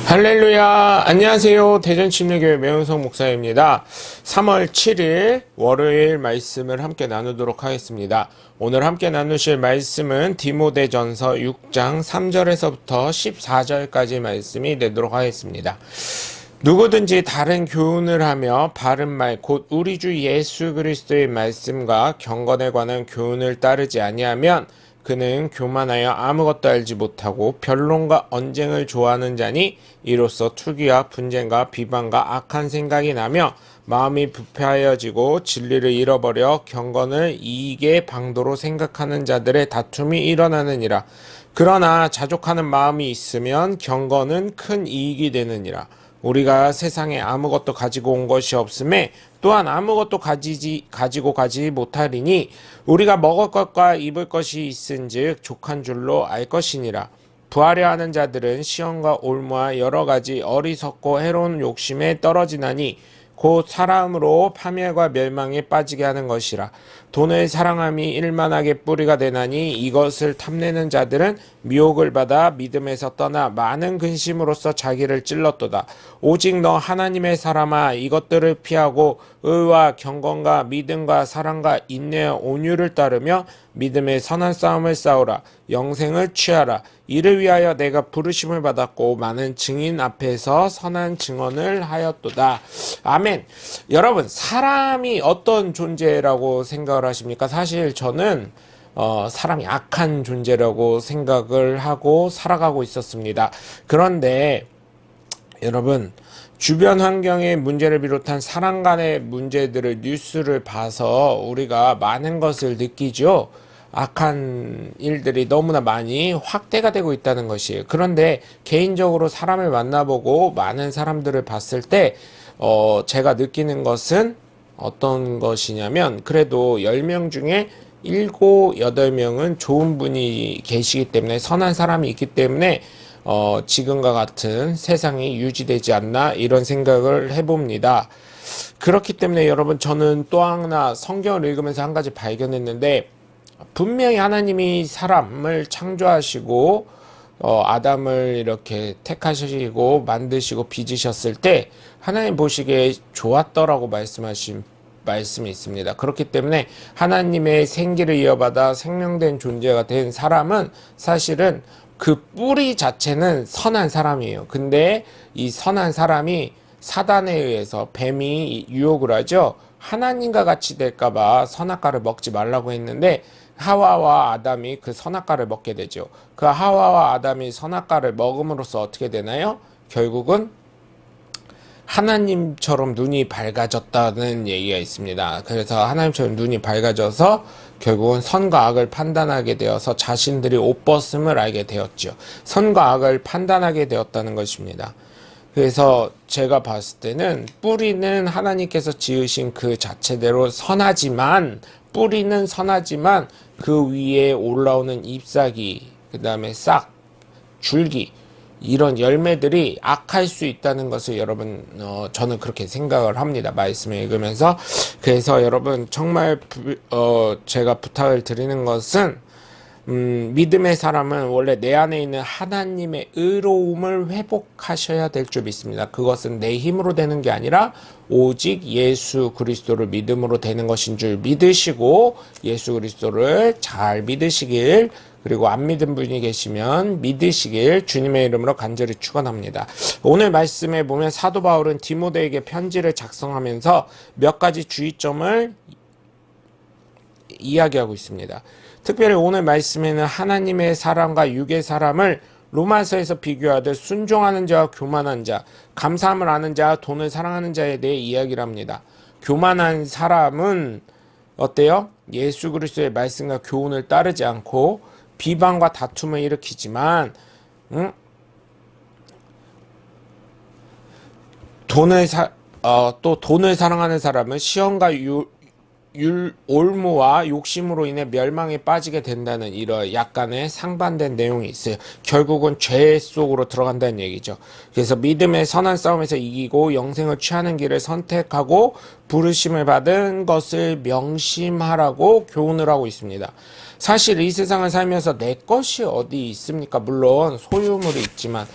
할렐루야. 안녕하세요. 대전침례교회 매운성 목사입니다. 3월 7일 월요일 말씀을 함께 나누도록 하겠습니다. 오늘 함께 나누실 말씀은 디모데전서 6장 3절에서부터 14절까지 말씀이 되도록 하겠습니다. 누구든지 다른 교훈을 하며 바른 말 곧 우리 주 예수 그리스도의 말씀과 경건에 관한 교훈을 따르지 아니하면 그는 교만하여 아무것도 알지 못하고 변론과 언쟁을 좋아하는 자니 이로써 투기와 분쟁과 비방과 악한 생각이 나며 마음이 부패하여지고 진리를 잃어버려 경건을 이익의 방도로 생각하는 자들의 다툼이 일어나느니라. 그러나 자족하는 마음이 있으면 경건은 큰 이익이 되느니라. 우리가 세상에 아무것도 가지고 온 것이 없음에 또한 아무것도 가지고 가지 못하리니 우리가 먹을 것과 입을 것이 있은즉 족한 줄로 알 것이니라. 부하려 하는 자들은 시험과 올무와 여러 가지 어리석고 해로운 욕심에 떨어지나니 곧 사람으로 파멸과 멸망에 빠지게 하는 것이라. 돈을 사랑함이 일만하게 뿌리가 되나니 이것을 탐내는 자들은 미혹을 받아 믿음에서 떠나 많은 근심으로써 자기를 찔렀도다. 오직 너 하나님의 사람아, 이것들을 피하고 의와 경건과 믿음과 사랑과 인내와 온유를 따르며 믿음의 선한 싸움을 싸우라. 영생을 취하라. 이를 위하여 내가 부르심을 받았고 많은 증인 앞에서 선한 증언을 하였도다. 아멘. 여러분, 사람이 어떤 존재라고 생각을 하십니까? 사실 저는 사람이 악한 존재라고 생각을 하고 살아가고 있었습니다. 그런데 여러분, 주변 환경의 문제를 비롯한 사람 간의 문제들을 뉴스를 봐서 우리가 많은 것을 느끼죠. 악한 일들이 너무나 많이 확대가 되고 있다는 것이에요. 그런데 개인적으로 사람을 만나보고 많은 사람들을 봤을 때 제가 느끼는 것은 어떤 것이냐면, 그래도 10명 중에 7, 8명은 좋은 분이 계시기 때문에, 선한 사람이 있기 때문에 지금과 같은 세상이 유지되지 않나, 이런 생각을 해봅니다. 그렇기 때문에 여러분, 저는 또 하나 성경을 읽으면서 한 가지 발견했는데, 분명히 하나님이 사람을 창조하시고 아담을 이렇게 택하시고 만드시고 빚으셨을 때 하나님 보시기에 좋았더라고 말씀하신 말씀이 있습니다. 그렇기 때문에 하나님의 생기를 이어받아 생명된 존재가 된 사람은 사실은 그 뿌리 자체는 선한 사람이에요. 근데 이 선한 사람이 사단에 의해서 뱀이 유혹을 하죠. 하나님과 같이 될까봐 선악과를 먹지 말라고 했는데 하와와 아담이 그 선악과를 먹게 되죠. 그 하와와 아담이 선악과를 먹음으로써 어떻게 되나요? 결국은 하나님처럼 눈이 밝아졌다는 얘기가 있습니다. 그래서 하나님처럼 눈이 밝아져서 결국은 선과 악을 판단하게 되어서 자신들이 옷 벗음을 알게 되었죠. 선과 악을 판단하게 되었다는 것입니다. 그래서 제가 봤을 때는 뿌리는 하나님께서 지으신 그 자체대로 선하지만, 뿌리는 선하지만 그 위에 올라오는 잎사귀, 그 다음에 싹, 줄기, 이런 열매들이 악할 수 있다는 것을 여러분, 저는 그렇게 생각을 합니다. 말씀을 읽으면서. 그래서 여러분, 정말 제가 부탁을 드리는 것은, 믿음의 사람은 원래 내 안에 있는 하나님의 의로움을 회복하셔야 될 줄 믿습니다. 그것은 내 힘으로 되는 게 아니라 오직 예수 그리스도를 믿음으로 되는 것인 줄 믿으시고, 예수 그리스도를 잘 믿으시길, 그리고 안 믿은 분이 계시면 믿으시길 주님의 이름으로 간절히 축원합니다. 오늘 말씀에 보면 사도 바울은 디모데에게 편지를 작성하면서 몇 가지 주의점을 이야기하고 있습니다. 특별히 오늘 말씀에는 하나님의 사람과 육의 사람을 로마서에서 비교하듯 순종하는 자와 교만한 자, 감사함을 아는 자와 돈을 사랑하는 자에 대해 이야기를 합니다. 교만한 사람은 어때요? 예수 그리스도의 말씀과 교훈을 따르지 않고 비방과 다툼을 일으키지만, 또 돈을 사랑하는 사람은 시험과 올무와 욕심으로 인해 멸망에 빠지게 된다는 이런 약간의 상반된 내용이 있어요. 결국은 죄 속으로 들어간다는 얘기죠. 그래서 믿음의 선한 싸움에서 이기고 영생을 취하는 길을 선택하고 부르심을 받은 것을 명심하라고 교훈을 하고 있습니다. 사실 이 세상을 살면서 내 것이 어디 있습니까? 물론 소유물이 있지만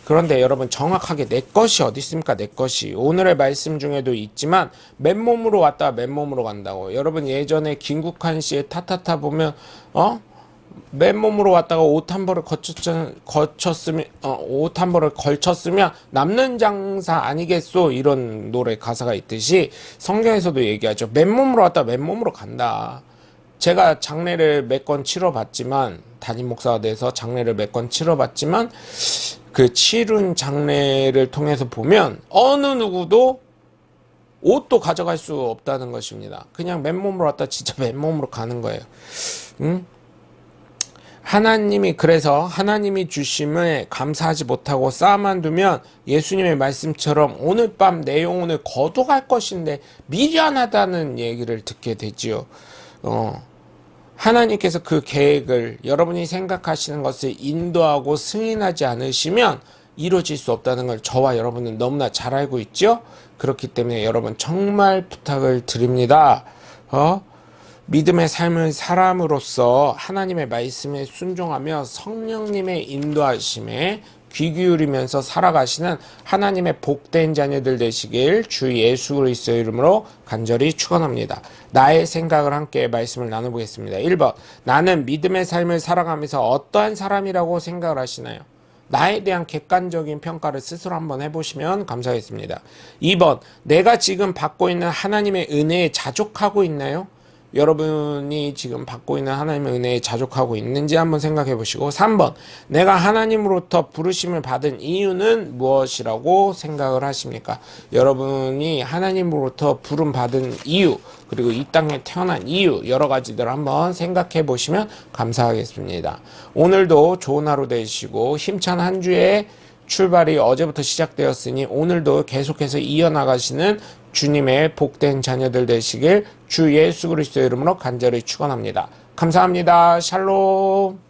그런데 여러분 정확하게 내 것이 어디 있습니까? 내 것이. 오늘의 말씀 중에도 있지만 맨몸으로 왔다가 맨몸으로 간다고. 여러분 예전에 김국환 씨의 타타타 보면 맨몸으로 왔다가 옷 한 벌을 거쳤으면 옷 한 벌을 걸쳤으면 남는 장사 아니겠소, 이런 노래 가사가 있듯이 성경에서도 얘기하죠. 맨몸으로 왔다가 맨몸으로 간다. 제가 장례를 몇 건 치러봤지만, 담임 목사가 돼서 장례를 몇 건 치러봤지만, 그 치른 장례를 통해서 보면 어느 누구도 옷도 가져갈 수 없다는 것입니다. 그냥 맨몸으로 왔다 진짜 맨몸으로 가는 거예요. 응? 그래서 하나님이 주심을 감사하지 못하고 쌓아만 두면 예수님의 말씀처럼 오늘 밤 내 영혼을 거둬갈 것인데 미련하다는 얘기를 듣게 되지요. 하나님께서 그 계획을, 여러분이 생각하시는 것을 인도하고 승인하지 않으시면 이루어질 수 없다는 걸 저와 여러분은 너무나 잘 알고 있죠. 그렇기 때문에 여러분 정말 부탁을 드립니다. 믿음의 삶을 살아함으로써 하나님의 말씀에 순종하며 성령님의 인도하심에 귀 기울이면서 살아가시는 하나님의 복된 자녀들 되시길 주 예수 그리스도의 이름으로 간절히 축원합니다. 나의 생각을 함께 말씀을 나눠보겠습니다. 1번, 나는 믿음의 삶을 살아가면서 어떠한 사람이라고 생각을 하시나요? 나에 대한 객관적인 평가를 스스로 한번 해보시면 감사하겠습니다. 2번, 내가 지금 받고 있는 하나님의 은혜에 자족하고 있나요? 여러분이 지금 받고 있는 하나님의 은혜에 자족하고 있는지 한번 생각해 보시고, 3번, 내가 하나님으로부터 부르심을 받은 이유는 무엇이라고 생각을 하십니까? 여러분이 하나님으로부터 부름 받은 이유, 그리고 이 땅에 태어난 이유, 여러 가지들 한번 생각해 보시면 감사하겠습니다. 오늘도 좋은 하루 되시고 힘찬 한 주의 출발이 어제부터 시작되었으니 오늘도 계속해서 이어나가시는 주님의 복된 자녀들 되시길 주 예수 그리스도의 이름으로 간절히 축원합니다. 감사합니다. 샬롬.